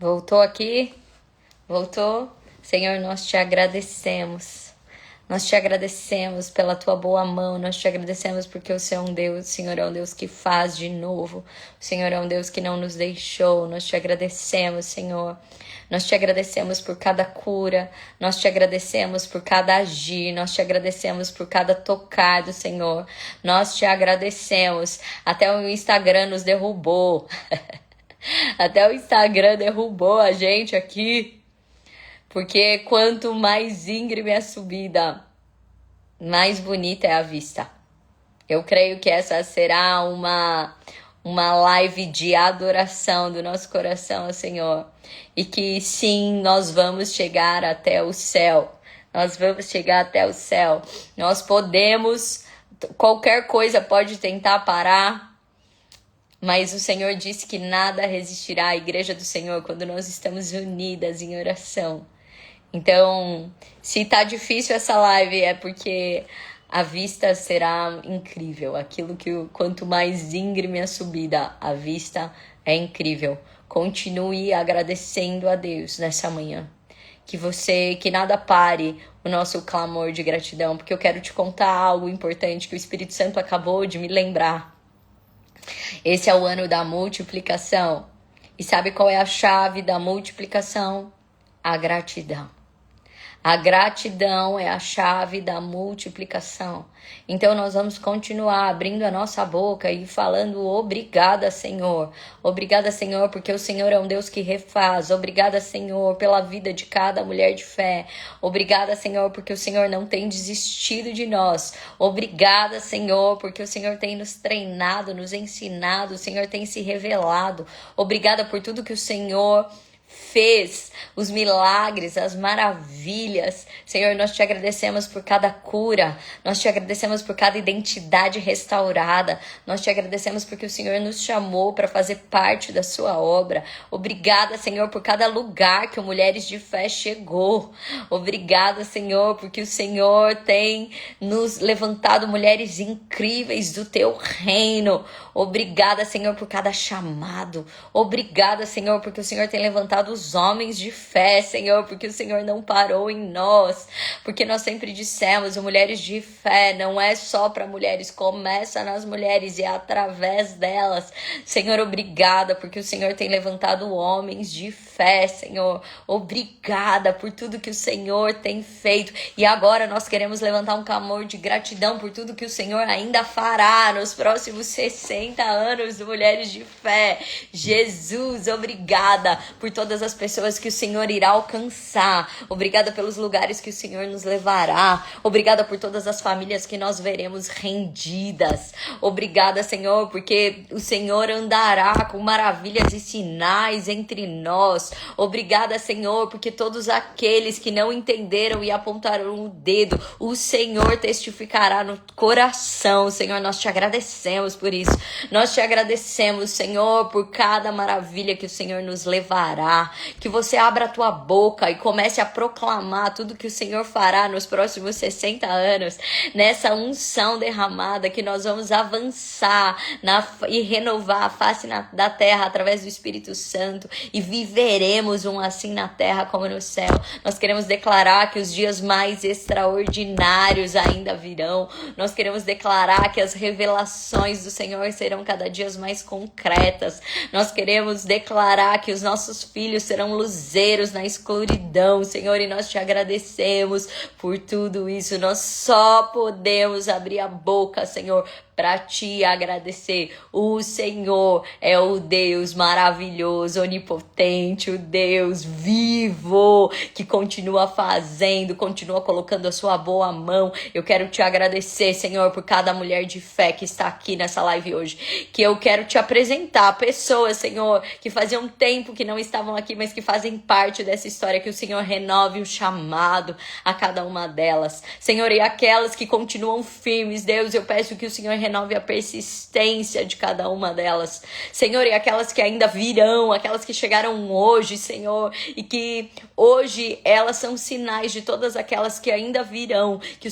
Voltou aqui? Voltou? Senhor, nós te agradecemos. Nós te agradecemos pela tua boa mão, nós te agradecemos porque o Senhor é um Deus, o Senhor é um Deus que faz de novo, o Senhor é um Deus que não nos deixou, nós te agradecemos, Senhor. Nós te agradecemos por cada cura, nós te agradecemos por cada agir, nós te agradecemos por cada tocar do Senhor, nós te agradecemos. Até o Instagram nos derrubou, até o Instagram derrubou a gente aqui. Porque quanto mais íngreme é a subida, mais bonita é a vista. Eu creio que essa será uma live de adoração do nosso coração ao Senhor. E que sim, nós vamos chegar até o céu. Nós vamos chegar até o céu. Nós podemos, qualquer coisa pode tentar parar. Mas o Senhor disse que nada resistirá à igreja do Senhor quando nós estamos unidas em oração. Então, se tá difícil essa live é porque a vista será incrível. Aquilo que quanto mais íngreme a subida, a vista é incrível. Continue agradecendo a Deus nessa manhã. Que nada pare o nosso clamor de gratidão, porque eu quero te contar algo importante que o Espírito Santo acabou de me lembrar. Esse é o ano da multiplicação. E sabe qual é a chave da multiplicação? A gratidão. A gratidão é a chave da multiplicação. Então nós vamos continuar abrindo a nossa boca e falando obrigada, Senhor. Obrigada, Senhor, porque o Senhor é um Deus que refaz. Obrigada, Senhor, pela vida de cada mulher de fé. Obrigada, Senhor, porque o Senhor não tem desistido de nós. Obrigada, Senhor, porque o Senhor tem nos treinado, nos ensinado. O Senhor tem se revelado. Obrigada por tudo que o Senhor fez, os milagres, as maravilhas. Senhor, nós te agradecemos por cada cura, nós te agradecemos por cada identidade restaurada, nós te agradecemos porque o Senhor nos chamou para fazer parte da sua obra. Obrigada, Senhor, por cada lugar que o Mulheres de Fé chegou. Obrigada, Senhor, porque o Senhor tem nos levantado mulheres incríveis do teu reino. Obrigada, Senhor, por cada chamado. Obrigada, Senhor, porque o Senhor tem levantado os homens de fé, Senhor, porque o Senhor não parou em nós, porque nós sempre dissemos, Mulheres de Fé não é só para mulheres, começa nas mulheres e é através delas. Senhor, obrigada, porque o Senhor tem levantado homens de fé, Senhor. Obrigada por tudo que o Senhor tem feito. E agora nós queremos levantar um clamor de gratidão por tudo que o Senhor ainda fará nos próximos 60 anos do Mulheres de Fé. Jesus, obrigada por todas as pessoas que o Senhor irá alcançar. Obrigada pelos lugares que o Senhor nos levará. Obrigada por todas as famílias que nós veremos rendidas. Obrigada, Senhor, porque o Senhor andará com maravilhas e sinais entre nós. Obrigada, Senhor, porque todos aqueles que não entenderam e apontaram o dedo, o Senhor testificará no coração. Senhor, nós te agradecemos por isso. Nós te agradecemos, Senhor, por cada maravilha que o Senhor nos levará. Que você abra a tua boca e comece a proclamar tudo que o Senhor fará nos próximos 60 anos, nessa unção derramada, que nós vamos avançar e renovar a face da terra através do Espírito Santo e viveremos um assim na terra como no céu. Nós queremos declarar que os dias mais extraordinários ainda virão. Nós queremos declarar que as revelações do Senhor serão cada dia mais concretas. Nós queremos declarar que os nossos filhos serão luzeiros na escuridão, Senhor, e nós te agradecemos por tudo isso. Nós só podemos abrir a boca, Senhor, para te agradecer. O Senhor é o Deus maravilhoso, onipotente, o Deus vivo, que continua fazendo, continua colocando a sua boa mão. Eu quero te agradecer, Senhor, por cada mulher de fé que está aqui nessa live hoje, que eu quero te apresentar pessoas, Senhor, que faziam tempo que não estavam aqui, mas que fazem parte dessa história, que o Senhor renove o chamado a cada uma delas. Senhor, e aquelas que continuam firmes, Deus, eu peço que o Senhor renove a persistência de cada uma delas. Senhor, e aquelas que ainda virão, aquelas que chegaram hoje, Senhor, e que hoje elas são sinais de todas aquelas que ainda virão, que o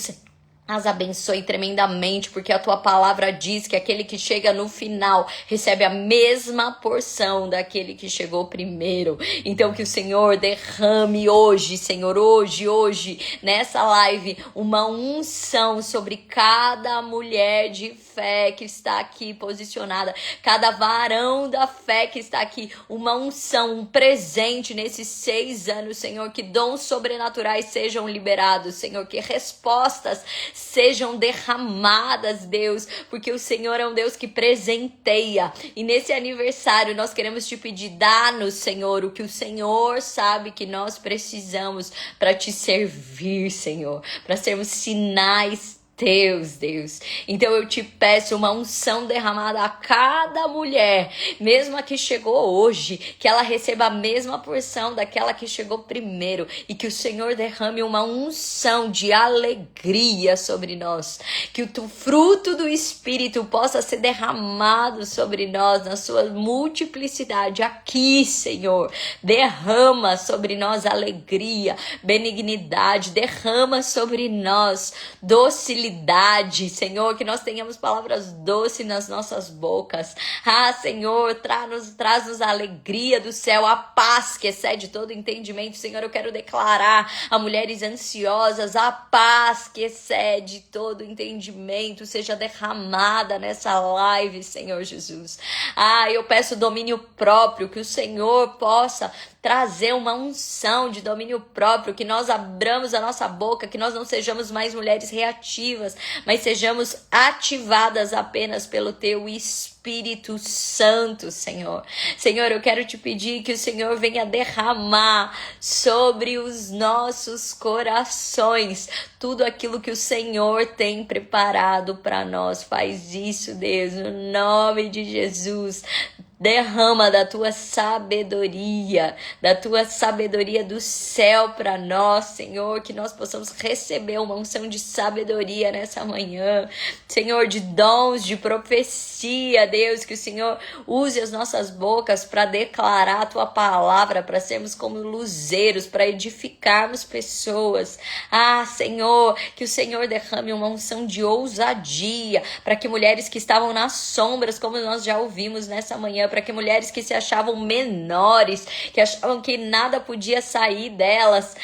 as abençoe tremendamente, porque a tua palavra diz que aquele que chega no final recebe a mesma porção daquele que chegou primeiro. Então que o Senhor derrame hoje, Senhor, hoje, nessa live, uma unção sobre cada mulher de fé que está aqui posicionada, cada varão da fé que está aqui, uma unção, um presente nesses 6 anos, Senhor, que dons sobrenaturais sejam liberados, Senhor, que respostas sejam derramadas, Deus, porque o Senhor é um Deus que presenteia. E nesse aniversário nós queremos te pedir, dá-nos, Senhor, o que o Senhor sabe que nós precisamos para te servir, Senhor, para sermos sinais teus, Deus. Então eu te peço uma unção derramada a cada mulher, mesmo a que chegou hoje, que ela receba a mesma porção daquela que chegou primeiro, e que o Senhor derrame uma unção de alegria sobre nós, que o fruto do Espírito possa ser derramado sobre nós na sua multiplicidade aqui, Senhor. Derrama sobre nós alegria, benignidade, derrama sobre nós docilidade, Senhor, que nós tenhamos palavras doces nas nossas bocas. Senhor, traz-nos a alegria do céu, a paz que excede todo entendimento. Senhor, eu quero declarar a mulheres ansiosas, a paz que excede todo entendimento seja derramada nessa live, Senhor Jesus. Eu peço domínio próprio, que o Senhor possa trazer uma unção de domínio próprio, que nós abramos a nossa boca, que nós não sejamos mais mulheres reativas, mas sejamos ativadas apenas pelo teu Espírito Santo, Senhor. Senhor, eu quero te pedir que o Senhor venha derramar sobre os nossos corações tudo aquilo que o Senhor tem preparado para nós. Faz isso, Deus, no nome de Jesus. Derrama da tua sabedoria do céu para nós, Senhor, que nós possamos receber uma unção de sabedoria nessa manhã, Senhor, de dons, de profecia, Deus, que o Senhor use as nossas bocas para declarar a tua palavra, para sermos como luzeiros, para edificarmos pessoas. Senhor, que o Senhor derrame uma unção de ousadia, para que mulheres que estavam nas sombras, como nós já ouvimos nessa manhã, para que mulheres que se achavam menores, que achavam que nada podia sair delas,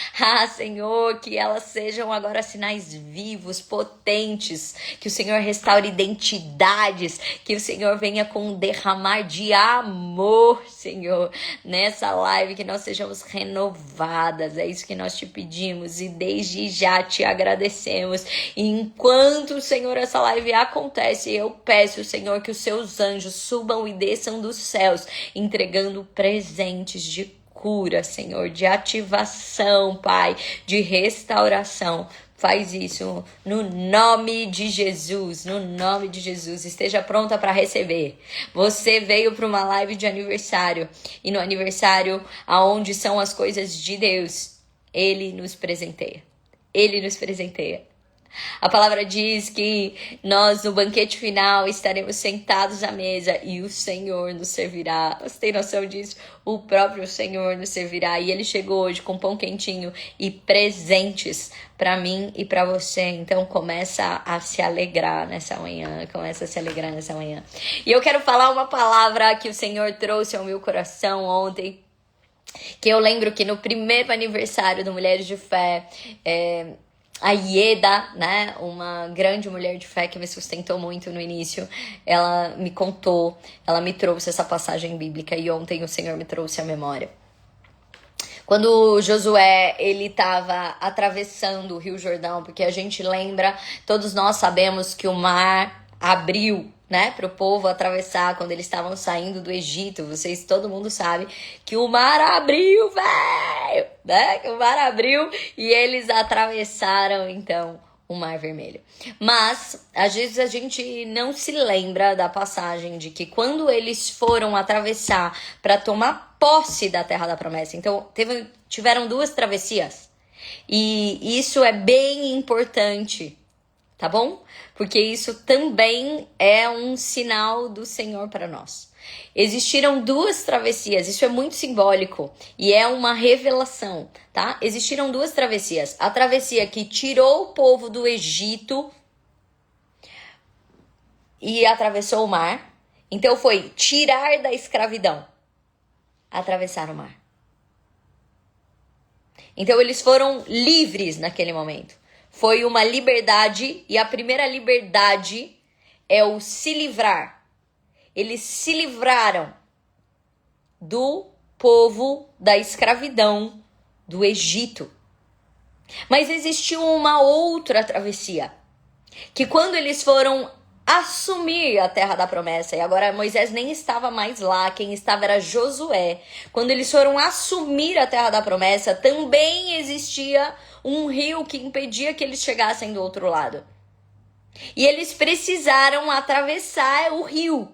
Senhor, que elas sejam agora sinais vivos, potentes, que o Senhor restaure identidades, que o Senhor venha com um derramar de amor, Senhor, nessa live, que nós sejamos renovadas, é isso que nós te pedimos e desde já te agradecemos. E enquanto, Senhor, essa live acontece, eu peço, Senhor, que os seus anjos subam e desçam dos céus, entregando presentes de cura, Senhor, de ativação, Pai, de restauração. Faz isso no nome de Jesus, no nome de Jesus. Esteja pronta para receber. Você veio para uma live de aniversário, e no aniversário, aonde são as coisas de Deus, Ele nos presenteia. Ele nos presenteia. A palavra diz que nós no banquete final estaremos sentados à mesa e o Senhor nos servirá. Você tem noção disso? O próprio Senhor nos servirá. E Ele chegou hoje com pão quentinho e presentes para mim e para você. Então começa a se alegrar nessa manhã. E eu quero falar uma palavra que o Senhor trouxe ao meu coração ontem. Que eu lembro que no primeiro aniversário do Mulheres de Fé, a Ieda, né, uma grande mulher de fé que me sustentou muito no início, ela me contou, ela me trouxe essa passagem bíblica e ontem o Senhor me trouxe à memória. Quando Josué, ele estava atravessando o Rio Jordão, porque a gente lembra, todos nós sabemos que o mar abriu, né, para o povo atravessar quando eles estavam saindo do Egito. Todo mundo sabe que o mar abriu, velho, né? Que o mar abriu e eles atravessaram, então, o Mar Vermelho. Mas, às vezes, a gente não se lembra da passagem de que quando eles foram atravessar para tomar posse da Terra da Promessa, então, tiveram 2 travessias. E isso é bem importante, tá bom? Porque isso também é um sinal do Senhor para nós. Existiram duas travessias, isso é muito simbólico e é uma revelação, tá? Existiram duas travessias. A travessia que tirou o povo do Egito e atravessou o mar. Então foi tirar da escravidão, atravessar o mar. Então eles foram livres naquele momento. Foi uma liberdade, e a primeira liberdade é o se livrar. Eles se livraram do povo da escravidão do Egito. Mas existiu uma outra travessia, que quando eles foram assumir a terra da promessa, e agora Moisés nem estava mais lá, quem estava era Josué. Quando eles foram assumir a terra da promessa, também existia um rio que impedia que eles chegassem do outro lado. E eles precisaram atravessar o rio.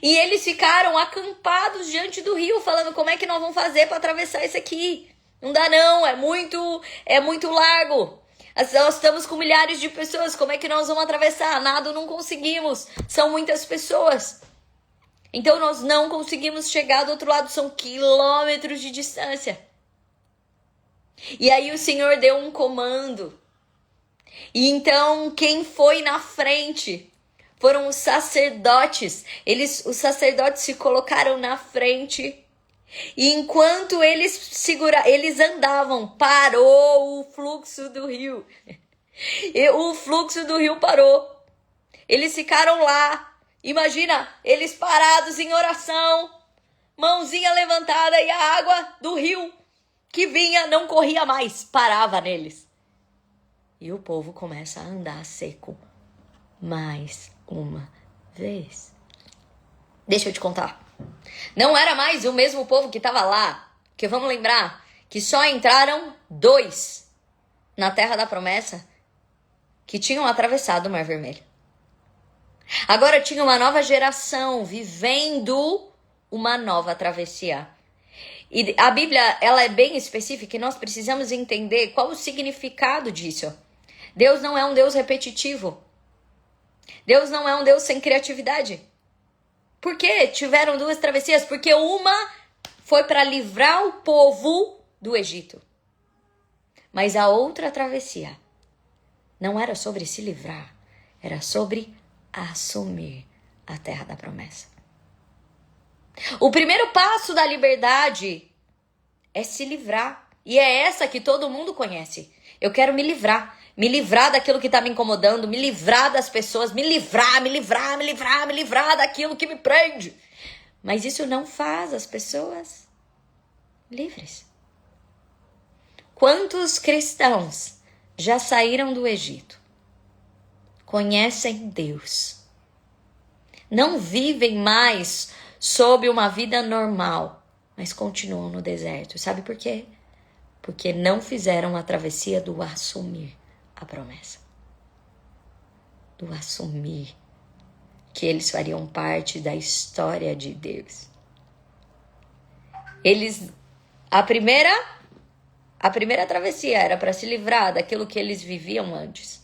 E eles ficaram acampados diante do rio, falando: como é que nós vamos fazer para atravessar isso aqui? Não dá não, é muito largo. Nós estamos com milhares de pessoas, como é que nós vamos atravessar? Nada, não conseguimos, são muitas pessoas. Então nós não conseguimos chegar do outro lado, são quilômetros de distância. E aí o Senhor deu um comando. E então quem foi na frente foram os sacerdotes. Os sacerdotes se colocaram na frente. E enquanto eles andavam, parou o fluxo do rio. E o fluxo do rio parou. Eles ficaram lá. Imagina, eles parados em oração, mãozinha levantada, e a água do rio que vinha não corria mais, parava neles. E o povo começa a andar seco mais uma vez. Deixa eu te contar. Não era mais o mesmo povo que estava lá. Porque vamos lembrar que só entraram 2 na terra da promessa que tinham atravessado o Mar Vermelho. Agora tinha uma nova geração vivendo uma nova travessia. E a Bíblia, ela é bem específica e nós precisamos entender qual o significado disso. Deus não é um Deus repetitivo. Deus não é um Deus sem criatividade. Por que tiveram 2 travessias? Porque uma foi para livrar o povo do Egito. Mas a outra travessia não era sobre se livrar, era sobre assumir a terra da promessa. O primeiro passo da liberdade é se livrar. E é essa que todo mundo conhece. Eu quero me livrar. Me livrar daquilo que está me incomodando, me livrar das pessoas, me livrar daquilo que me prende. Mas isso não faz as pessoas livres. Quantos cristãos já saíram do Egito? Conhecem Deus. Não vivem mais sob uma vida normal, mas continuam no deserto. Sabe por quê? Porque não fizeram a travessia do assumir a promessa. Do assumir que eles fariam parte da história de Deus. A primeira travessia era para se livrar daquilo que eles viviam antes.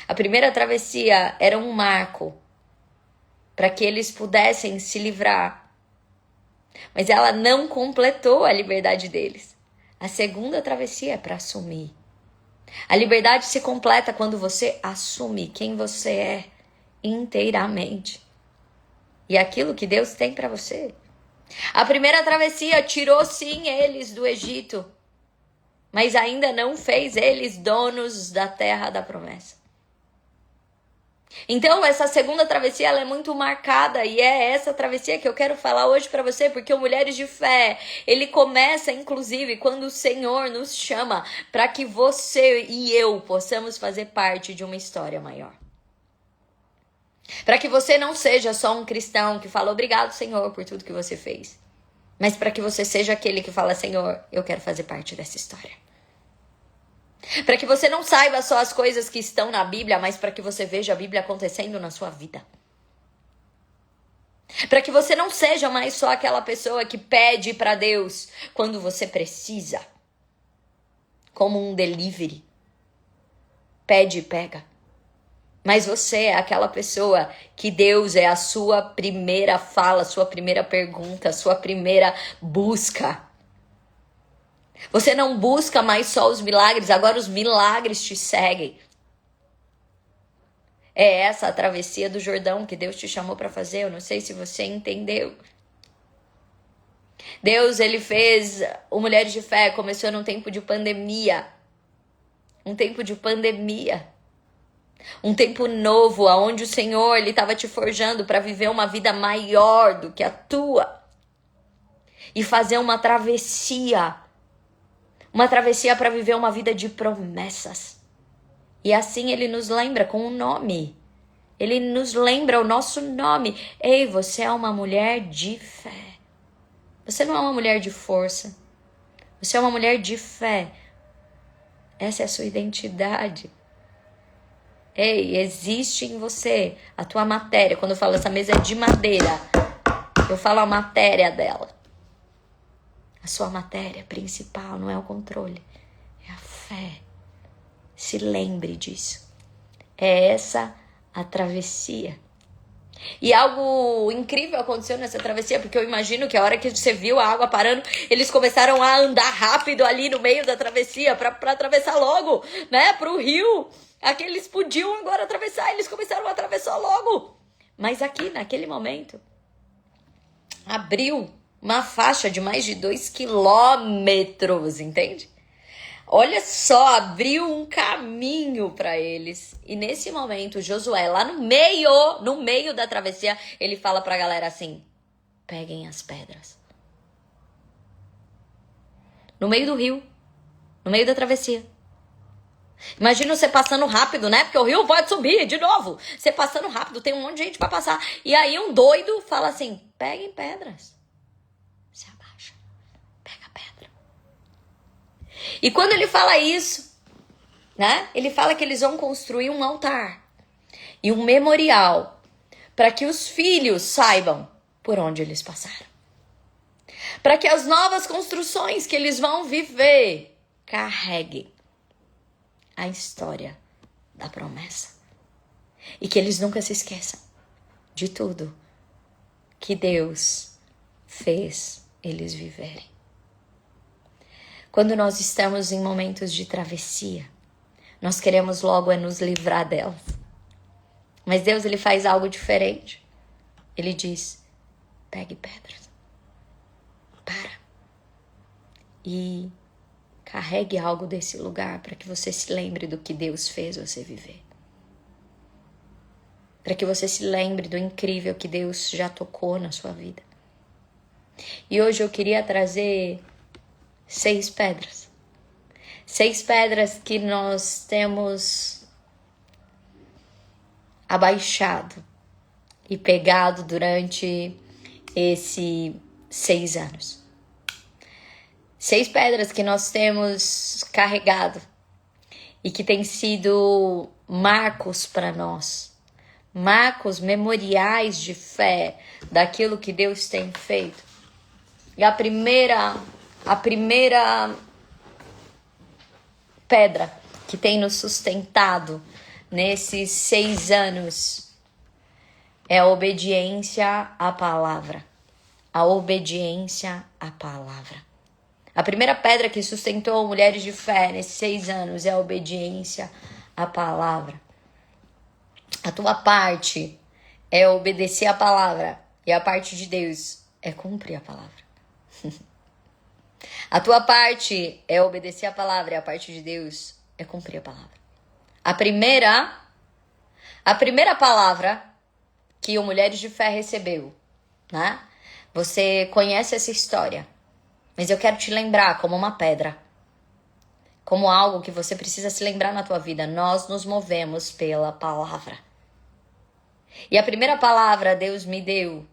A primeira travessia era um marco para que eles pudessem se livrar. Mas ela não completou a liberdade deles. A segunda travessia é para assumir. A liberdade se completa quando você assume quem você é inteiramente. E aquilo que Deus tem para você. A primeira travessia tirou sim eles do Egito, mas ainda não fez eles donos da terra da promessa. Então essa segunda travessia ela é muito marcada, e é essa travessia que eu quero falar hoje para você, porque o Mulheres de Fé, ele começa inclusive quando o Senhor nos chama para que você e eu possamos fazer parte de uma história maior. Para que você não seja só um cristão que fala obrigado, Senhor, por tudo que você fez, mas para que você seja aquele que fala: Senhor, eu quero fazer parte dessa história. Para que você não saiba só as coisas que estão na Bíblia, mas para que você veja a Bíblia acontecendo na sua vida. Para que você não seja mais só aquela pessoa que pede para Deus quando você precisa. Como um delivery. Pede e pega. Mas você é aquela pessoa que Deus é a sua primeira fala, a sua primeira pergunta, a sua primeira busca. Você não busca mais só os milagres, agora os milagres te seguem. É essa a travessia do Jordão que Deus te chamou para fazer. Eu não sei se você entendeu. Deus, ele fez o Mulheres de Fé, começou num tempo de pandemia. Um tempo de pandemia. Um tempo novo, onde o Senhor ele estava te forjando para viver uma vida maior do que a tua. E fazer uma travessia. Uma travessia para viver uma vida de promessas. E assim ele nos lembra com um nome. Ele nos lembra o nosso nome. Ei, você é uma mulher de fé. Você não é uma mulher de força. Você é uma mulher de fé. Essa é a sua identidade. Ei, existe em você a tua matéria. Quando eu falo essa mesa é de madeira, eu falo a matéria dela. A sua matéria principal não é o controle, é a fé. Se lembre disso. É essa a travessia. E algo incrível aconteceu nessa travessia, porque eu imagino que a hora que você viu a água parando, eles começaram a andar rápido ali no meio da travessia para atravessar logo, né, pro rio. Aqueles podiam agora atravessar, eles começaram a atravessar logo. Mas aqui, naquele momento, abriu uma faixa de mais de 2 quilômetros, entende? Olha só, abriu um caminho para eles. E nesse momento, Josué, lá no meio da travessia, ele fala para a galera assim: peguem as pedras. No meio do rio, no meio da travessia. Imagina você passando rápido, né? Porque o rio pode subir de novo. Você passando rápido, tem um monte de gente para passar. E aí um doido fala assim: peguem pedras. Se abaixa, pega a pedra. E quando ele fala isso, né? Ele fala que eles vão construir um altar e um memorial para que os filhos saibam por onde eles passaram. Para que as novas construções que eles vão viver carreguem a história da promessa. E que eles nunca se esqueçam de tudo que Deus fez eles viverem. Quando nós estamos em momentos de travessia, nós queremos logo nos livrar delas. Mas Deus, ele faz algo diferente. Ele diz: pegue pedras. Para. E carregue algo desse lugar para que você se lembre do que Deus fez você viver. Para que você se lembre do incrível que Deus já tocou na sua vida. E hoje eu queria trazer 6 pedras. 6 pedras que nós temos abaixado e pegado durante esses 6 anos. 6 pedras que nós temos carregado e que tem sido marcos para nós. Marcos memoriais de fé daquilo que Deus tem feito. E a primeira pedra que tem nos sustentado nesses 6 anos é a obediência à palavra. A obediência à palavra. A primeira pedra que sustentou mulheres de fé nesses 6 anos é a obediência à palavra. A tua parte é obedecer a palavra e a parte de Deus é cumprir a palavra. A tua parte é obedecer a palavra e a parte de Deus é cumprir a palavra. A primeira palavra que o Mulheres de Fé recebeu, né? Você conhece essa história, mas eu quero te lembrar como uma pedra, como algo que você precisa se lembrar na tua vida. Nós nos movemos pela palavra. E a primeira palavra Deus me deu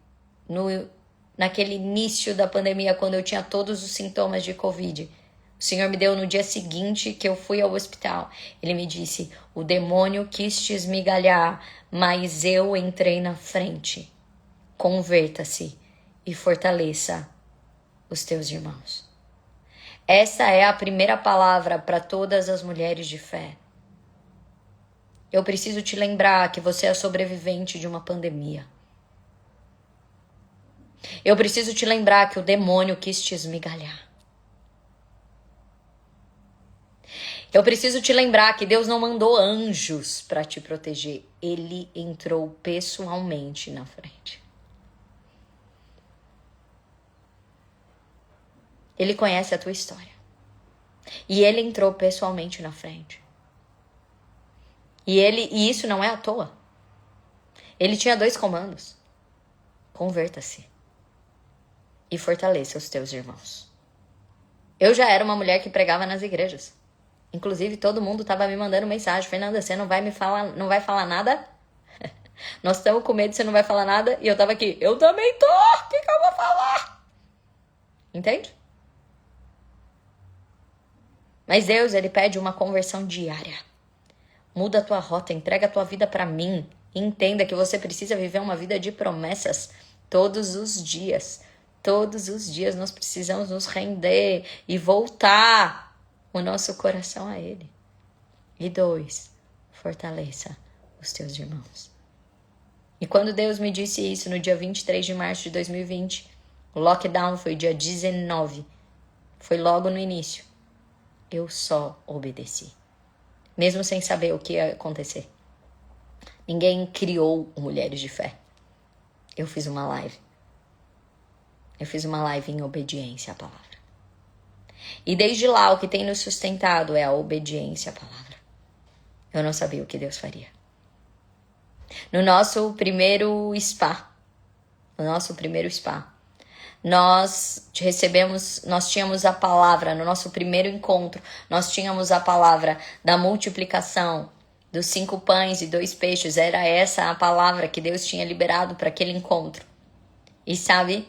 naquele início da pandemia, quando eu tinha todos os sintomas de Covid. O Senhor me deu no dia seguinte que eu fui ao hospital. Ele me disse: o demônio quis te esmigalhar, mas eu entrei na frente. Converta-se e fortaleça os teus irmãos. Essa é a primeira palavra para todas as mulheres de fé. Eu preciso te lembrar que você é sobrevivente de uma pandemia. Eu preciso te lembrar que o demônio quis te esmigalhar. Eu preciso te lembrar que Deus não mandou anjos para te proteger. Ele entrou pessoalmente na frente. Ele conhece a tua história. E ele entrou pessoalmente na frente. E isso não é à toa. Ele tinha 2 comandos. Converta-se e fortaleça os teus irmãos. Eu já era uma mulher que pregava nas igrejas. Inclusive, todo mundo estava me mandando mensagem. Fernanda, você não vai falar nada? Nós estamos com medo, você não vai falar nada. E eu tava aqui, eu também tô. O que eu vou falar? Entende? Mas Deus, ele pede uma conversão diária. Muda a tua rota, entrega a tua vida para mim. Entenda que você precisa viver uma vida de promessas todos os dias. Todos os dias nós precisamos nos render e voltar o nosso coração a Ele. E 2, fortaleça os teus irmãos. E quando Deus me disse isso no dia 23 de março de 2020, o lockdown foi dia 19, foi logo no início, eu só obedeci. Mesmo sem saber o que ia acontecer. Ninguém criou o Mulheres de Fé. Eu fiz uma live. Eu fiz uma live em obediência à palavra. E desde lá o que tem nos sustentado é a obediência à palavra. Eu não sabia o que Deus faria. No nosso primeiro spa, nós tínhamos a palavra, no nosso primeiro encontro, nós tínhamos a palavra da multiplicação dos 5 pães e 2 peixes. Era essa a palavra que Deus tinha liberado para aquele encontro. E sabe,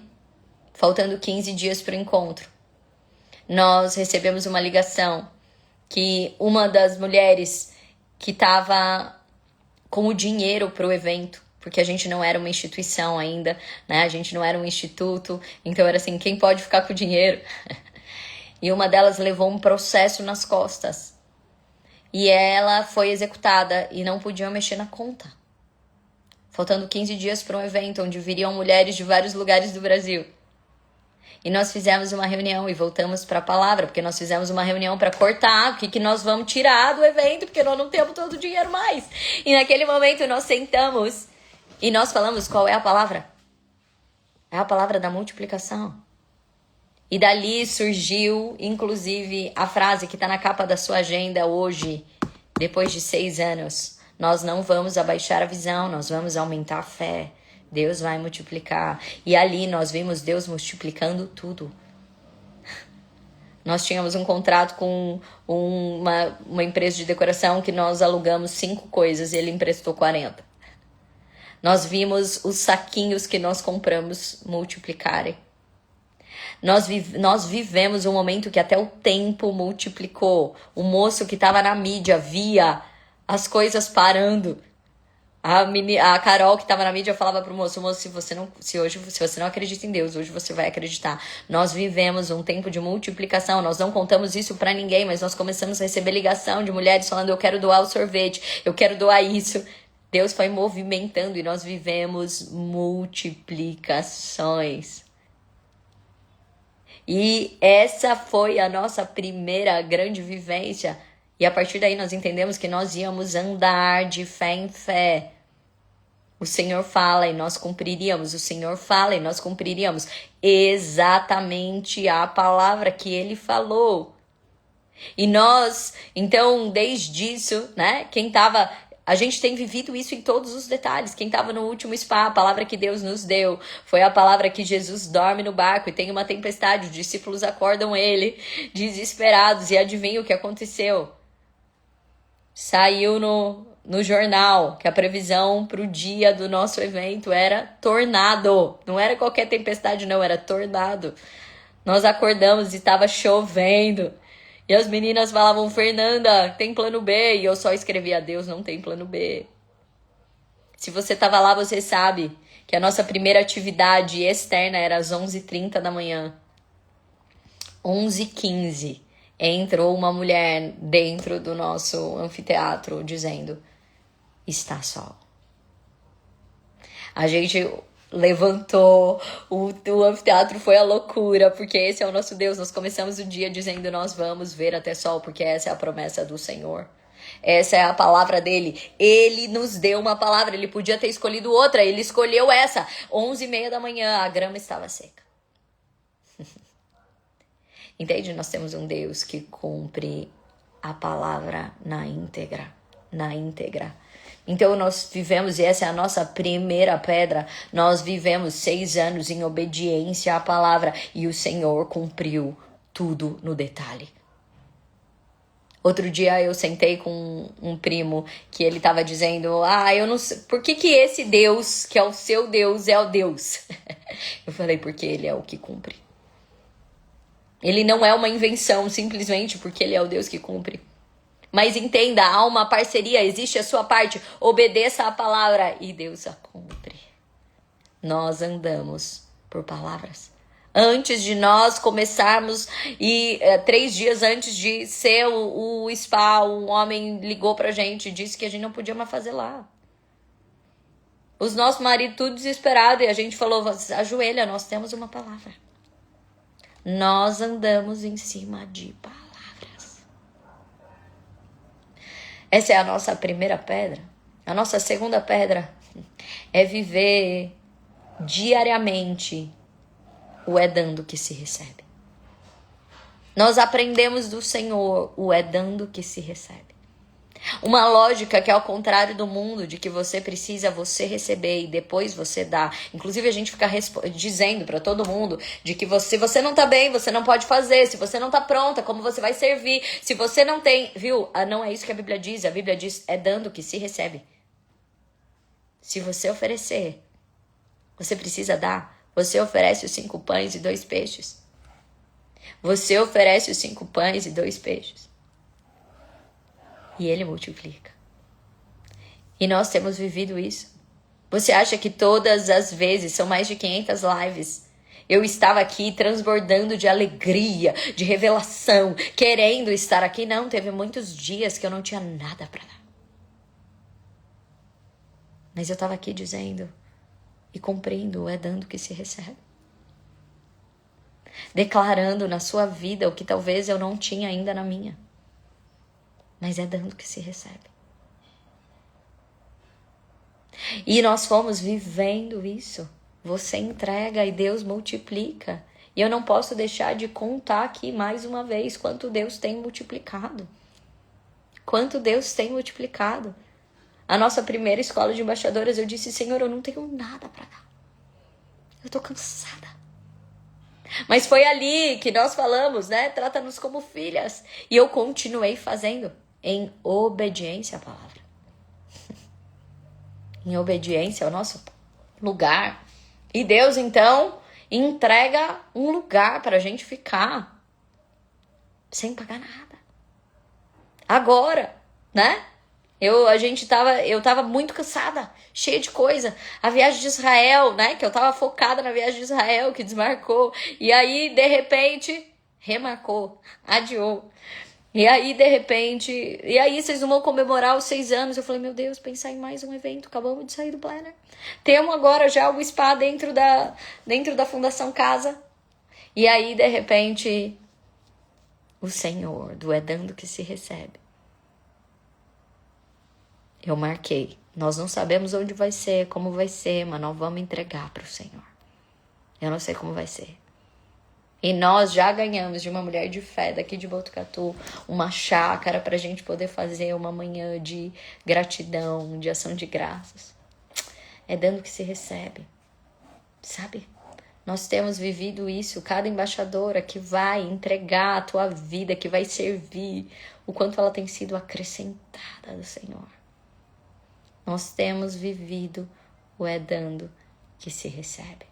faltando 15 dias para o encontro, nós recebemos uma ligação que uma das mulheres que estava com o dinheiro para o evento, porque a gente não era uma instituição ainda, né? A gente não era um instituto, então era assim, quem pode ficar com o dinheiro? E uma delas levou um processo nas costas. E ela foi executada e não podiam mexer na conta. Faltando 15 dias para um evento onde viriam mulheres de vários lugares do Brasil. E nós fizemos uma reunião e voltamos para a palavra, porque nós fizemos uma reunião para cortar o que nós vamos tirar do evento, porque nós não temos todo o dinheiro mais. E naquele momento nós sentamos e nós falamos qual é a palavra. É a palavra da multiplicação. E dali surgiu, inclusive, a frase que está na capa da sua agenda hoje, depois de 6 anos. Nós não vamos abaixar a visão, nós vamos aumentar a fé. Deus vai multiplicar. E ali nós vimos Deus multiplicando tudo. Nós tínhamos um contrato com uma empresa de decoração que nós alugamos 5 coisas e ele emprestou 40. Nós vimos os saquinhos que nós compramos multiplicarem. Nós vivemos um momento que até o tempo multiplicou. O moço que estava na mídia via as coisas parando. A Carol que estava na mídia falava pro moço, se você não acredita em Deus, hoje você vai acreditar. Nós vivemos um tempo de multiplicação, nós não contamos isso para ninguém, mas nós começamos a receber ligação de mulheres falando, eu quero doar o sorvete, eu quero doar isso. Deus foi movimentando e nós vivemos multiplicações. E essa foi a nossa primeira grande vivência. E a partir daí nós entendemos que nós íamos andar de fé em fé. O Senhor fala e nós cumpriríamos. O Senhor fala e nós cumpriríamos exatamente a palavra que Ele falou. E nós, então, desde isso, né? A gente tem vivido isso em todos os detalhes. Quem estava no último spa, a palavra que Deus nos deu foi a palavra que Jesus dorme no barco e tem uma tempestade. Os discípulos acordam ele, desesperados. E adivinha o que aconteceu? Saiu no jornal que a previsão para o dia do nosso evento era tornado. Não era qualquer tempestade, não, era tornado. Nós acordamos e estava chovendo. E as meninas falavam, Fernanda, tem plano B? E eu só escrevia, Deus não tem plano B. Se você estava lá, você sabe que a nossa primeira atividade externa era às 11h30 da manhã. 11h15. Entrou uma mulher dentro do nosso anfiteatro dizendo, está sol. A gente levantou, o anfiteatro foi a loucura, porque esse é o nosso Deus. Nós começamos o dia dizendo: nós vamos ver até sol, porque essa é a promessa do Senhor. Essa é a palavra dele. Ele nos deu uma palavra. Ele podia ter escolhido outra. Ele escolheu essa. 11h30 da manhã, a grama estava seca. Entende? Nós temos um Deus que cumpre a palavra na íntegra. Na íntegra. Então nós vivemos, e essa é a nossa primeira pedra, nós vivemos 6 anos em obediência à palavra. E o Senhor cumpriu tudo no detalhe. Outro dia eu sentei com um primo que ele tava dizendo: eu não sei, por que esse Deus, que é o seu Deus, é o Deus? Eu falei: porque ele é o que cumpre. Ele não é uma invenção, simplesmente porque ele é o Deus que cumpre. Mas entenda, há uma parceria, existe a sua parte, obedeça a palavra e Deus a cumpre. Nós andamos por palavras. Antes de nós começarmos, e 3 dias antes de ser o spa, um homem ligou pra gente e disse que a gente não podia mais fazer lá. Os nossos maridos tudo desesperado, e a gente falou: ajoelha, nós temos uma palavra. Nós andamos em cima de palavras. Essa é a nossa primeira pedra. A nossa segunda pedra é viver diariamente o é dando que se recebe. Nós aprendemos do Senhor o é dando que se recebe. Uma lógica que é ao contrário do mundo, de que você precisa você receber e depois você dá. Inclusive a gente fica dizendo para todo mundo de que se você não tá bem, você não pode fazer. Se você não tá pronta, como você vai servir? Se você não tem, viu? Não é isso que a Bíblia diz. A Bíblia diz: é dando que se recebe. Se você oferecer, você precisa dar. Você oferece os 5 pães e 2 peixes. Você oferece os 5 pães e 2 peixes. E ele multiplica. E nós temos vivido isso. Você acha que todas as vezes, são mais de 500 lives, eu estava aqui transbordando de alegria, de revelação, querendo estar aqui? Não, teve muitos dias que eu não tinha nada para dar. Mas eu estava aqui dizendo e cumprindo, é dando que se recebe. Declarando na sua vida o que talvez eu não tinha ainda na minha. Mas é dando que se recebe. E nós fomos vivendo isso. Você entrega e Deus multiplica. E eu não posso deixar de contar aqui mais uma vez quanto Deus tem multiplicado. Quanto Deus tem multiplicado. A nossa primeira escola de embaixadoras, eu disse: Senhor, eu não tenho nada para dar. Eu tô cansada. Mas foi ali que nós falamos, né? Trata-nos como filhas. E eu continuei fazendo em obediência à palavra. Em obediência ao nosso lugar. E Deus, então, entrega um lugar para a gente ficar sem pagar nada. Agora, né? Eu tava muito cansada, cheia de coisa. A viagem de Israel, né? Que eu tava focada na viagem de Israel, que desmarcou. E aí, de repente, remarcou, adiou. E aí, de repente... E aí, vocês não vão comemorar os 6 anos. Eu falei: meu Deus, pensar em mais um evento. Acabamos de sair do planner. Temos agora já o spa dentro da Fundação Casa. E aí, de repente, o Senhor, do é dando que se recebe. Eu marquei. Nós não sabemos onde vai ser, como vai ser, mas nós vamos entregar para o Senhor. Eu não sei como vai ser. E nós já ganhamos de uma mulher de fé daqui de Botucatu uma chácara para a gente poder fazer uma manhã de gratidão, de ação de graças. É dando que se recebe, sabe? Nós temos vivido isso, cada embaixadora que vai entregar a tua vida, que vai servir, o quanto ela tem sido acrescentada do Senhor. Nós temos vivido o é dando que se recebe.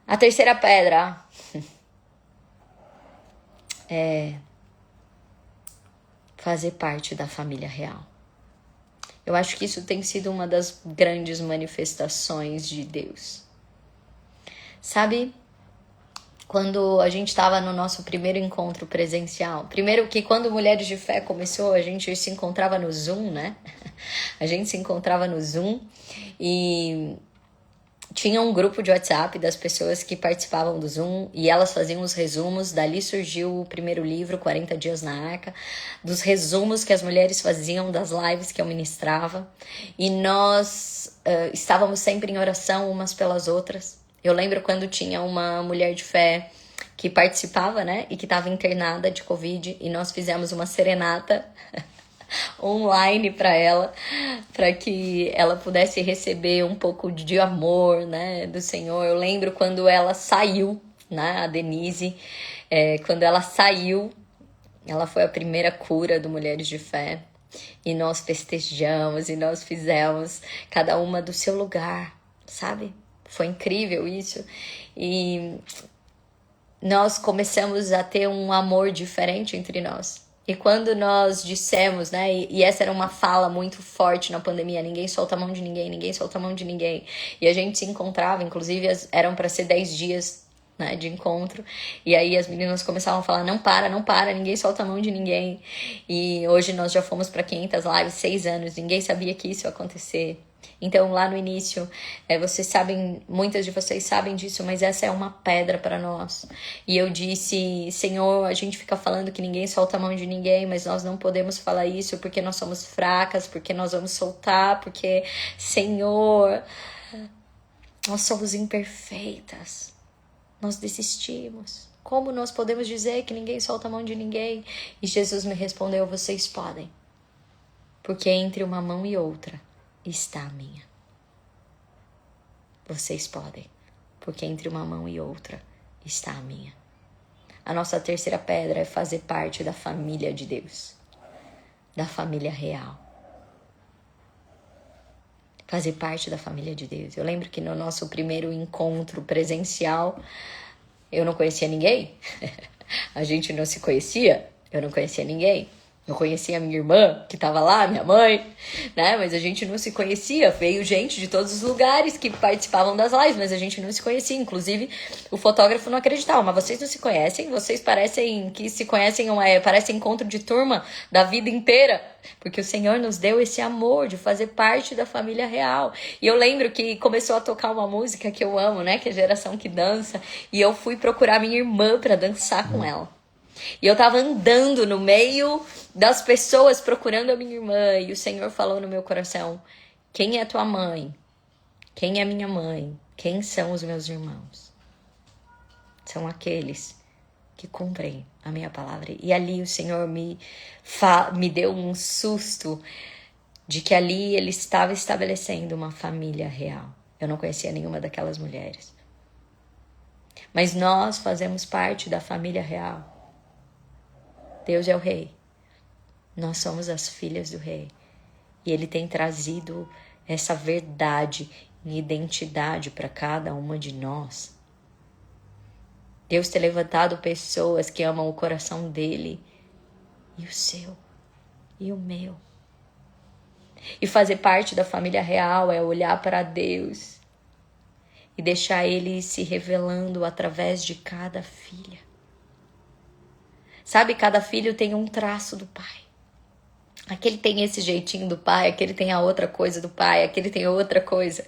A terceira pedra é fazer parte da família real. Eu acho que isso tem sido uma das grandes manifestações de Deus. Sabe, quando a gente estava no nosso primeiro encontro presencial. Primeiro que quando Mulheres de Fé começou, a gente se encontrava no Zoom, né? A gente se encontrava no Zoom e tinha um grupo de WhatsApp das pessoas que participavam do Zoom e elas faziam os resumos. Dali surgiu o primeiro livro, 40 Dias na Arca, dos resumos que as mulheres faziam das lives que eu ministrava. E nós estávamos sempre em oração umas pelas outras. Eu lembro quando tinha uma mulher de fé que participava, né, e que estava internada de Covid, e nós fizemos uma serenata online para que ela pudesse receber um pouco de amor, né, do Senhor. Eu lembro quando ela saiu, né, a Denise, quando ela saiu, ela foi a primeira cura do Mulheres de Fé. E nós festejamos e nós fizemos cada uma do seu lugar, sabe? Foi incrível isso. E nós começamos a ter um amor diferente entre nós. E quando nós dissemos, né, e essa era uma fala muito forte na pandemia, ninguém solta a mão de ninguém, ninguém solta a mão de ninguém. E a gente se encontrava, inclusive eram para ser 10 dias, né, de encontro. E aí as meninas começavam a falar, não para, ninguém solta a mão de ninguém. E hoje nós já fomos para 500 lives, 6 anos, ninguém sabia que isso ia acontecer. Então, lá no início, vocês sabem, muitas de vocês sabem disso, mas essa é uma pedra para nós. E eu disse, Senhor, a gente fica falando que ninguém solta a mão de ninguém, mas nós não podemos falar isso porque nós somos fracas, porque nós vamos soltar, porque, Senhor, nós somos imperfeitas, nós desistimos. Como nós podemos dizer que ninguém solta a mão de ninguém? E Jesus me respondeu, vocês podem, porque entre uma mão e outra está a minha. Vocês podem, porque entre uma mão e outra está a minha. A nossa terceira pedra é fazer parte da família de Deus, da família real. Fazer parte da família de Deus. Eu lembro que no nosso primeiro encontro presencial, eu não conhecia ninguém. A gente não se conhecia, eu não conhecia ninguém. Eu conhecia a minha irmã, que estava lá, minha mãe, né? Mas a gente não se conhecia. Veio gente de todos os lugares que participavam das lives, mas a gente não se conhecia. Inclusive, o fotógrafo não acreditava. Mas vocês não se conhecem? Vocês parecem que se conhecem, parece encontro de turma da vida inteira. Porque o Senhor nos deu esse amor de fazer parte da família real. E eu lembro que começou a tocar uma música que eu amo, né? Que é a Geração que Dança. E eu fui procurar minha irmã para dançar com ela. E eu tava andando no meio das pessoas procurando a minha irmã. E o Senhor falou no meu coração, quem é tua mãe? Quem é minha mãe? Quem são os meus irmãos? São aqueles que cumprem a minha palavra. E ali o Senhor me deu um susto de que ali Ele estava estabelecendo uma família real. Eu não conhecia nenhuma daquelas mulheres. Mas nós fazemos parte da família real. Deus é o Rei. Nós somos as filhas do Rei. E Ele tem trazido essa verdade e identidade para cada uma de nós. Deus tem levantado pessoas que amam o coração dEle e o seu e o meu. E fazer parte da família real é olhar para Deus e deixar Ele se revelando através de cada filha. Sabe, cada filho tem um traço do pai. Aquele tem esse jeitinho do pai, aquele tem a outra coisa do pai, aquele tem outra coisa.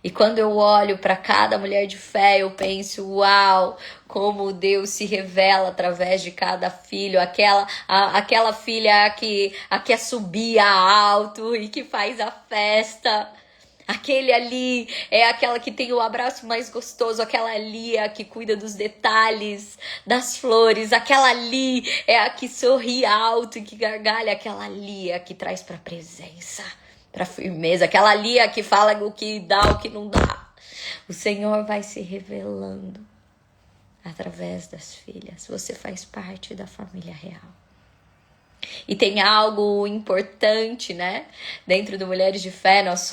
E quando eu olho para cada mulher de fé, eu penso, uau, como Deus se revela através de cada filho. Aquela filha que quer subir alto e que faz a festa. Aquele ali é aquela que tem o abraço mais gostoso. Aquela ali é a que cuida dos detalhes, das flores. Aquela ali é a que sorri alto e que gargalha. Aquela ali é a que traz para a presença, para a firmeza. Aquela ali é a que fala o que dá, o que não dá. O Senhor vai se revelando através das filhas. Você faz parte da família real. E tem algo importante, né? Dentro do Mulheres de Fé, nós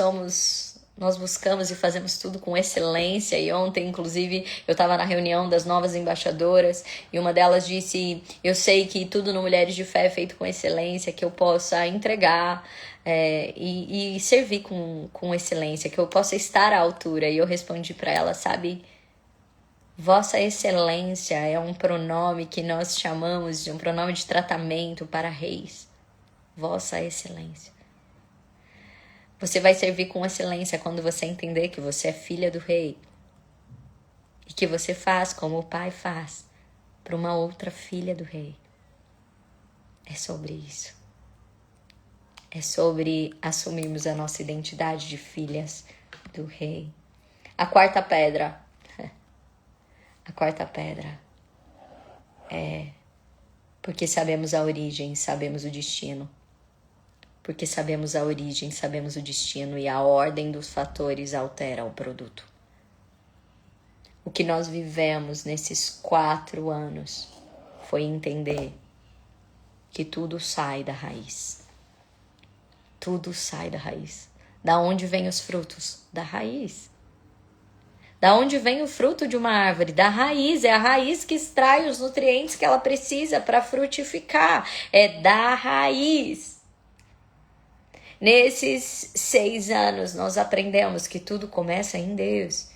buscamos e fazemos tudo com excelência. E ontem, inclusive, eu estava na reunião das novas embaixadoras e uma delas disse, eu sei que tudo no Mulheres de Fé é feito com excelência, que eu possa entregar e servir com excelência, que eu possa estar à altura. E eu respondi para ela, sabe, Vossa Excelência é um pronome que nós chamamos de um pronome de tratamento para reis. Vossa Excelência. Você vai servir com excelência quando você entender que você é filha do rei. E que você faz como o pai faz para uma outra filha do rei. É sobre isso. É sobre assumirmos a nossa identidade de filhas do rei. A quarta pedra. A quarta pedra é porque sabemos a origem, sabemos o destino. Porque sabemos a origem, sabemos o destino e a ordem dos fatores altera o produto. O que nós vivemos nesses 4 anos foi entender que tudo sai da raiz. Tudo sai da raiz. Da onde vêm os frutos? Da raiz. Da onde vem o fruto de uma árvore? Da raiz. É a raiz que extrai os nutrientes que ela precisa para frutificar. É da raiz. Nesses 6 anos, nós aprendemos que tudo começa em Deus.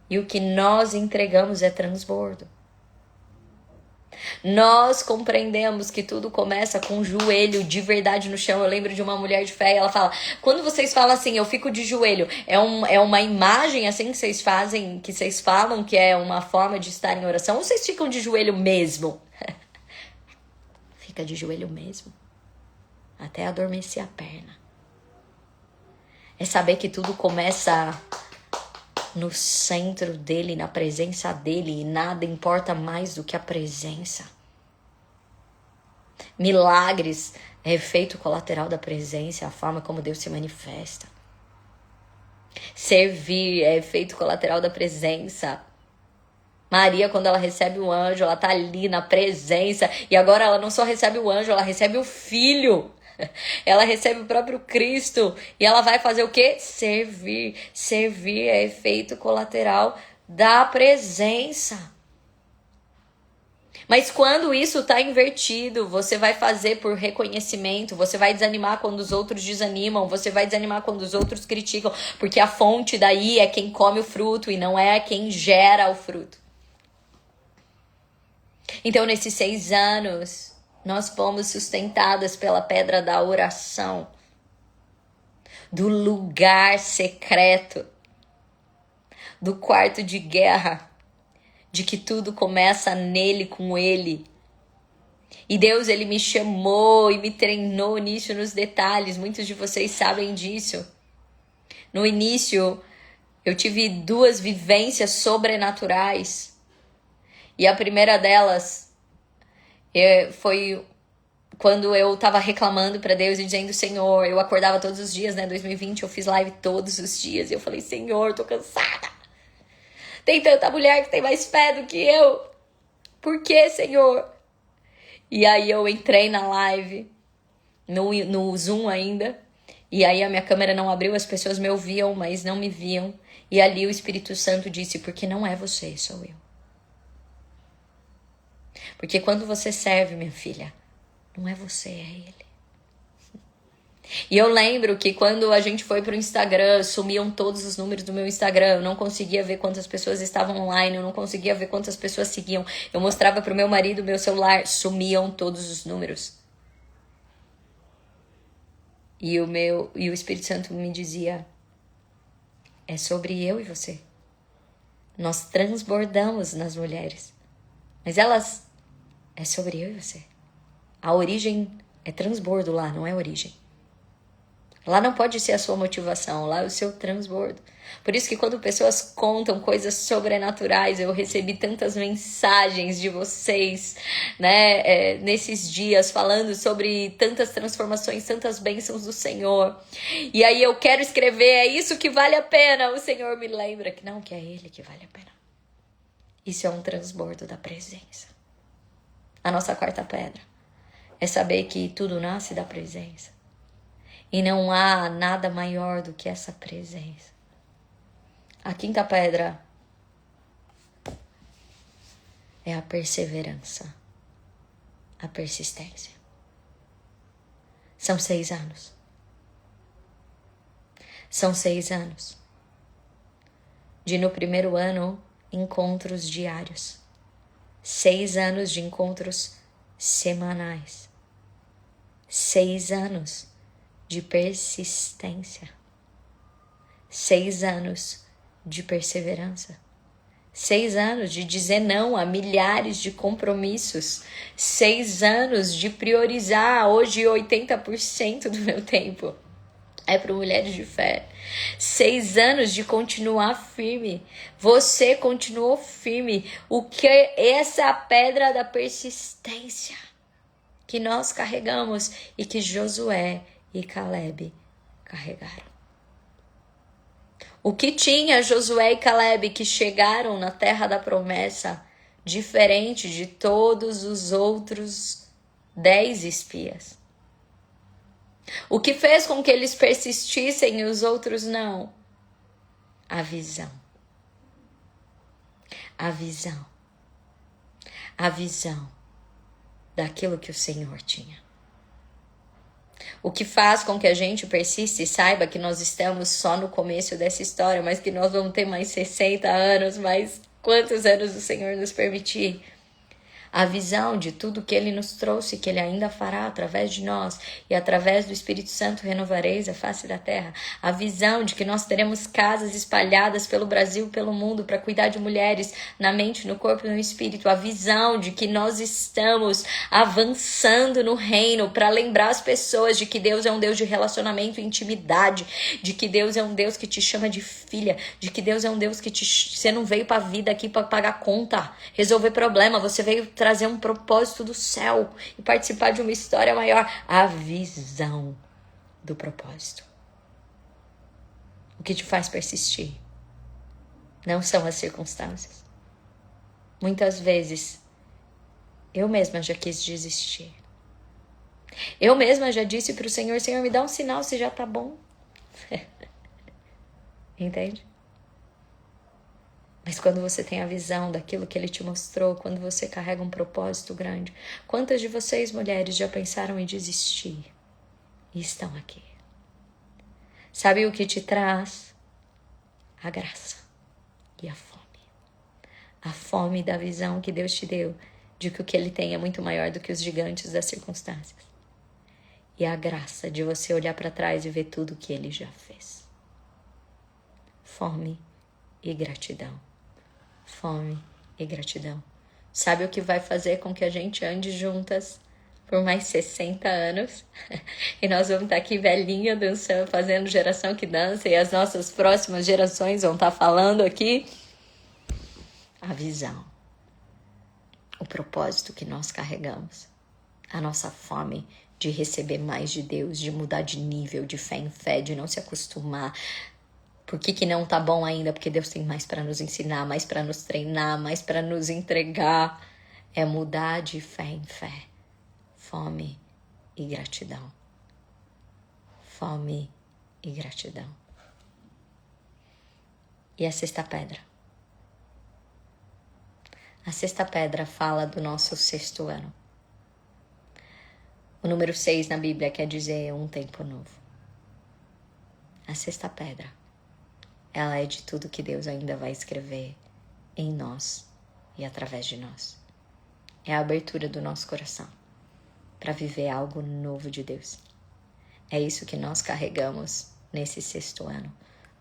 E o que nós entregamos é transbordo. Nós compreendemos que tudo começa com o joelho de verdade no chão. Eu lembro de uma mulher de fé e ela fala: quando vocês falam assim, eu fico de joelho, é uma imagem assim que vocês fazem, que vocês falam que é uma forma de estar em oração, ou vocês ficam de joelho mesmo? Fica de joelho mesmo. Até adormecer a perna. É saber que tudo começa no centro dele, na presença dele, e nada importa mais do que a presença. Milagres é efeito colateral da presença, a forma como Deus se manifesta. Servir é efeito colateral da presença. Maria, quando ela recebe o anjo, ela tá ali na presença, e agora ela não só recebe o anjo, ela recebe o filho. Ela recebe o próprio Cristo e ela vai fazer o quê? Servir. Servir é efeito colateral da presença. Mas quando isso está invertido, você vai fazer por reconhecimento, você vai desanimar quando os outros desanimam, você vai desanimar quando os outros criticam, porque a fonte daí é quem come o fruto e não é quem gera o fruto. Então, nesses 6 anos, nós fomos sustentadas pela pedra da oração, do lugar secreto, do quarto de guerra, de que tudo começa nele, com ele. E Deus, ele me chamou e me treinou nisso, nos detalhes. Muitos de vocês sabem disso. No início, eu tive 2 vivências sobrenaturais. E a primeira delas foi quando eu tava reclamando pra Deus e dizendo: Senhor, eu acordava todos os dias, né? 2020 eu fiz live todos os dias. E eu falei: Senhor, tô cansada. Tem tanta mulher que tem mais fé do que eu. Por que, Senhor? E aí eu entrei na live, no Zoom ainda. E aí a minha câmera não abriu, as pessoas me ouviam, mas não me viam. E ali o Espírito Santo disse: porque não é você, sou eu. Porque quando você serve, minha filha, não é você, é ele. E eu lembro que quando a gente foi pro Instagram, sumiam todos os números do meu Instagram. Eu não conseguia ver quantas pessoas estavam online, eu não conseguia ver quantas pessoas seguiam. Eu mostrava pro meu marido meu celular, sumiam todos os números. E o Espírito Santo me dizia: é sobre eu e você. Nós transbordamos nas mulheres, mas elas é sobre eu e você. A origem é transbordo lá, não é origem. Lá não pode ser a sua motivação, lá é o seu transbordo. Por isso que quando pessoas contam coisas sobrenaturais, eu recebi tantas mensagens de vocês, né, nesses dias, falando sobre tantas transformações, tantas bênçãos do Senhor. E aí eu quero escrever: é isso que vale a pena. O Senhor me lembra que não, que é Ele que vale a pena. Isso é um transbordo da presença. A nossa quarta pedra é saber que tudo nasce da presença. E não há nada maior do que essa presença. A quinta pedra é a perseverança, a persistência. São 6 anos. São 6 anos de no primeiro ano encontros diários. 6 anos de encontros semanais. 6 anos de persistência. 6 anos de perseverança. 6 anos de dizer não a milhares de compromissos. 6 anos de priorizar hoje 80% do meu tempo é para mulheres de fé. 6 anos de continuar firme. Você continuou firme. O que é essa pedra da persistência que nós carregamos e que Josué e Caleb carregaram? O que tinha Josué e Caleb que chegaram na terra da promessa, diferente de todos os outros 10 espias? O que fez com que eles persistissem e os outros não? A visão. A visão. A visão daquilo que o Senhor tinha. O que faz com que a gente persista e saiba que nós estamos só no começo dessa história, mas que nós vamos ter mais 60 anos, mais quantos anos o Senhor nos permitir. A visão de tudo que Ele nos trouxe, que Ele ainda fará através de nós, e através do Espírito Santo renovareis a face da terra. A visão de que nós teremos casas espalhadas pelo Brasil, pelo mundo, para cuidar de mulheres na mente, no corpo e no espírito. A visão de que nós estamos avançando no reino para lembrar as pessoas de que Deus é um Deus de relacionamento e intimidade, de que Deus é um Deus que te chama de filha, de que Deus é um Deus que você não veio para a vida aqui para pagar conta, resolver problema, você veio trazer um propósito do céu e participar de uma história maior. A visão do propósito. O que te faz persistir não são as circunstâncias. Muitas vezes eu mesma já quis desistir. Eu mesma já disse para o Senhor: Senhor, me dá um sinal se já tá bom. Entende? Mas quando você tem a visão daquilo que Ele te mostrou, quando você carrega um propósito grande, quantas de vocês, mulheres, já pensaram em desistir e estão aqui? Sabe o que te traz? A graça e a fome. A fome da visão que Deus te deu, de que o que Ele tem é muito maior do que os gigantes das circunstâncias. E a graça de você olhar para trás e ver tudo o que Ele já fez. Fome e gratidão. Fome e gratidão. Sabe o que vai fazer com que a gente ande juntas por mais 60 anos? E nós vamos estar aqui velhinha dançando, fazendo geração que dança, e as nossas próximas gerações vão estar falando aqui. A visão. O propósito que nós carregamos. A nossa fome de receber mais de Deus, de mudar de nível, de fé em fé, de não se acostumar. Por que não tá bom ainda? Porque Deus tem mais para nos ensinar, mais para nos treinar, mais para nos entregar. É mudar de fé em fé. Fome e gratidão. Fome e gratidão. E a sexta pedra? A sexta pedra fala do nosso 6º ano. O número 6 na Bíblia quer dizer um tempo novo. A sexta pedra, ela é de tudo que Deus ainda vai escrever em nós e através de nós. É a abertura do nosso coração para viver algo novo de Deus. É isso que nós carregamos nesse 6º ano.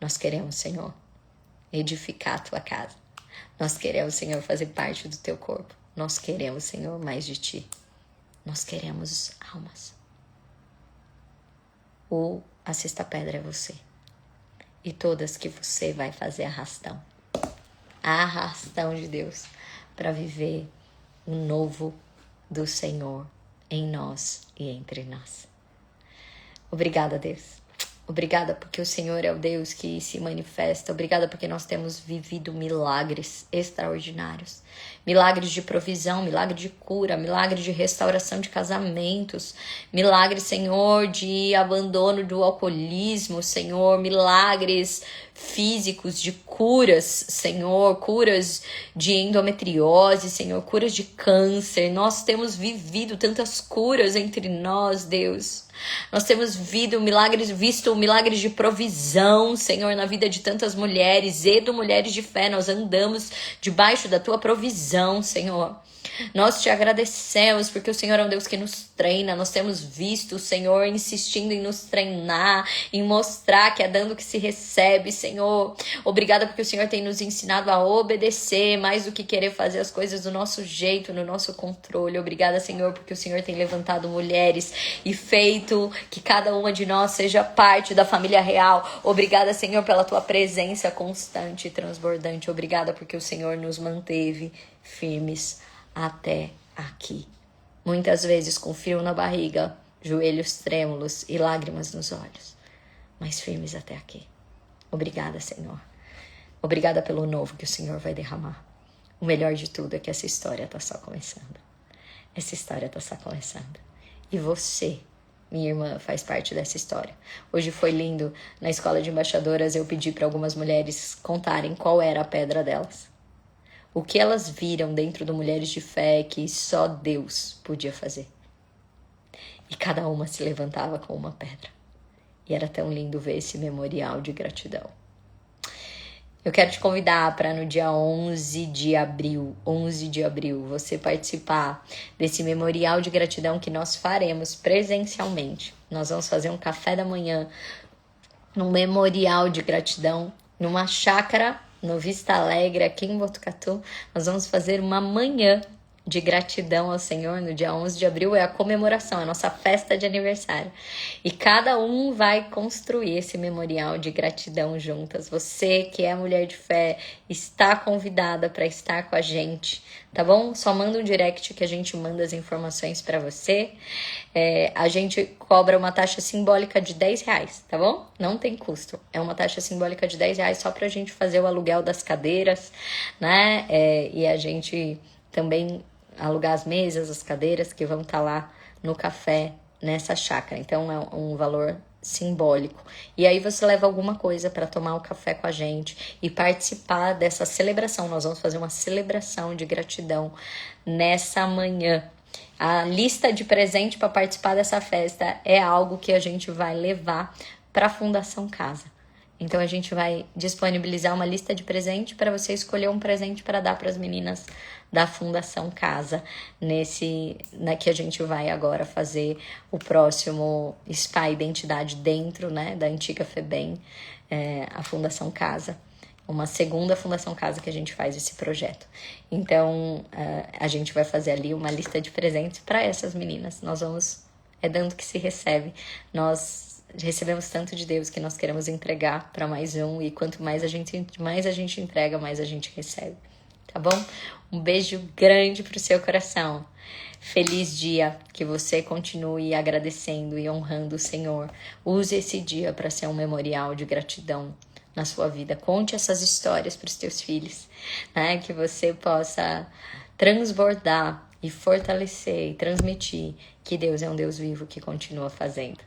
Nós queremos, Senhor, edificar a tua casa. Nós queremos, Senhor, fazer parte do teu corpo. Nós queremos, Senhor, mais de ti. Nós queremos almas. A sexta pedra é você. E todas que você vai fazer arrastão. Arrastão de Deus para viver o novo do Senhor em nós e entre nós. Obrigada, Deus. Obrigada porque o Senhor é o Deus que se manifesta. Obrigada porque nós temos vivido milagres extraordinários. Milagres de provisão, milagre de cura, milagre de restauração de casamentos. Milagre, Senhor, de abandono do alcoolismo, Senhor. Milagres físicos de curas, Senhor. Curas de endometriose, Senhor. Curas de câncer. Nós temos vivido tantas curas entre nós, Deus. Nós temos visto milagres de provisão, Senhor, na vida de tantas mulheres e do Mulheres de Fé. Nós andamos debaixo da tua provisão, Senhor. Nós te agradecemos porque o Senhor é um Deus que nos treina. Nós temos visto o Senhor insistindo em nos treinar, em mostrar que é dando que se recebe, Senhor. Obrigada porque o Senhor tem nos ensinado a obedecer mais do que querer fazer as coisas do nosso jeito, no nosso controle. Obrigada, Senhor, porque o Senhor tem levantado mulheres e feito que cada uma de nós seja parte da família real. Obrigada, Senhor, pela tua presença constante e transbordante. Obrigada porque o Senhor nos manteve firmes até aqui. Muitas vezes com frio na barriga, joelhos trêmulos e lágrimas nos olhos, mas firmes até aqui. Obrigada, Senhor. Obrigada pelo novo que o Senhor vai derramar. O melhor de tudo é que essa história está só começando. Essa história está só começando. E você, minha irmã, faz parte dessa história. Hoje foi lindo. Na escola de embaixadoras eu pedi para algumas mulheres contarem qual era a pedra delas. O que elas viram dentro do Mulheres de Fé que só Deus podia fazer. E cada uma se levantava com uma pedra. E era tão lindo ver esse memorial de gratidão. Eu quero te convidar para no dia 11 de abril, você participar desse memorial de gratidão que nós faremos presencialmente. Nós vamos fazer um café da manhã num memorial de gratidão, numa chácara no Vista Alegre, aqui em Botucatu. Nós vamos fazer uma manhã de gratidão ao Senhor no dia 11 de abril. É a comemoração, é a nossa festa de aniversário. E cada um vai construir esse memorial de gratidão juntas. Você que é mulher de fé está convidada para estar com a gente, tá bom? Só manda um direct que a gente manda as informações para você. A gente cobra uma taxa simbólica de R$10, tá bom? Não tem custo. É uma taxa simbólica de R$10 só pra gente fazer o aluguel das cadeiras, né? E a gente também alugar as mesas, as cadeiras que vão estar lá no café, nessa chácara. Então é um valor simbólico. E aí você leva alguma coisa para tomar o café com a gente e participar dessa celebração. Nós vamos fazer uma celebração de gratidão nessa manhã. A lista de presente para participar dessa festa é algo que a gente vai levar para a Fundação Casa. Então a gente vai disponibilizar uma lista de presente para você escolher um presente para dar para as meninas da Fundação Casa, que a gente vai agora fazer o próximo Spa Identidade dentro, né, da antiga FEBEM, a Fundação Casa. Uma segunda Fundação Casa que a gente faz esse projeto. Então, a gente vai fazer ali uma lista de presentes para essas meninas. Nós vamos, dando que se recebe. Nós recebemos tanto de Deus que nós queremos entregar para mais um. E quanto mais a gente entrega, mais a gente recebe. Tá bom? Um beijo grande pro seu coração. Feliz dia, que você continue agradecendo e honrando o Senhor. Use esse dia para ser um memorial de gratidão na sua vida. Conte essas histórias para os teus filhos, né? Que você possa transbordar e fortalecer e transmitir que Deus é um Deus vivo que continua fazendo.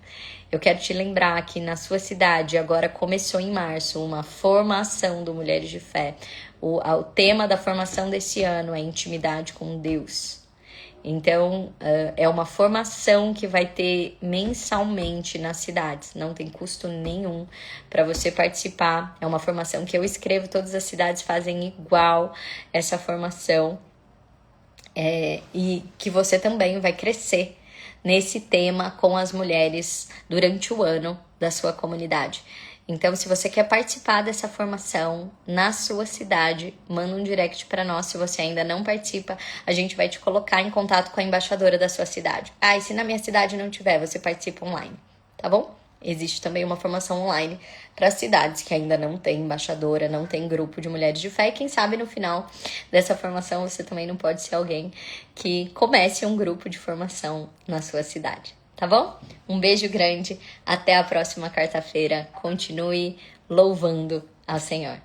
Eu quero te lembrar que na sua cidade agora começou em março uma formação do Mulheres de Fé. O tema da formação desse ano é intimidade com Deus. Então, é uma formação que vai ter mensalmente nas cidades. Não tem custo nenhum para você participar. É uma formação que eu escrevo, todas as cidades fazem igual essa formação. E que você também vai crescer nesse tema com as mulheres durante o ano da sua comunidade. Então, se você quer participar dessa formação na sua cidade, manda um direct para nós. Se você ainda não participa, a gente vai te colocar em contato com a embaixadora da sua cidade. E se na minha cidade não tiver, você participa online, tá bom? Existe também uma formação online para cidades que ainda não tem embaixadora, não tem grupo de mulheres de fé. E quem sabe no final dessa formação você também não pode ser alguém que comece um grupo de formação na sua cidade. Tá bom? Um beijo grande. Até a próxima quarta-feira. Continue louvando ao Senhor.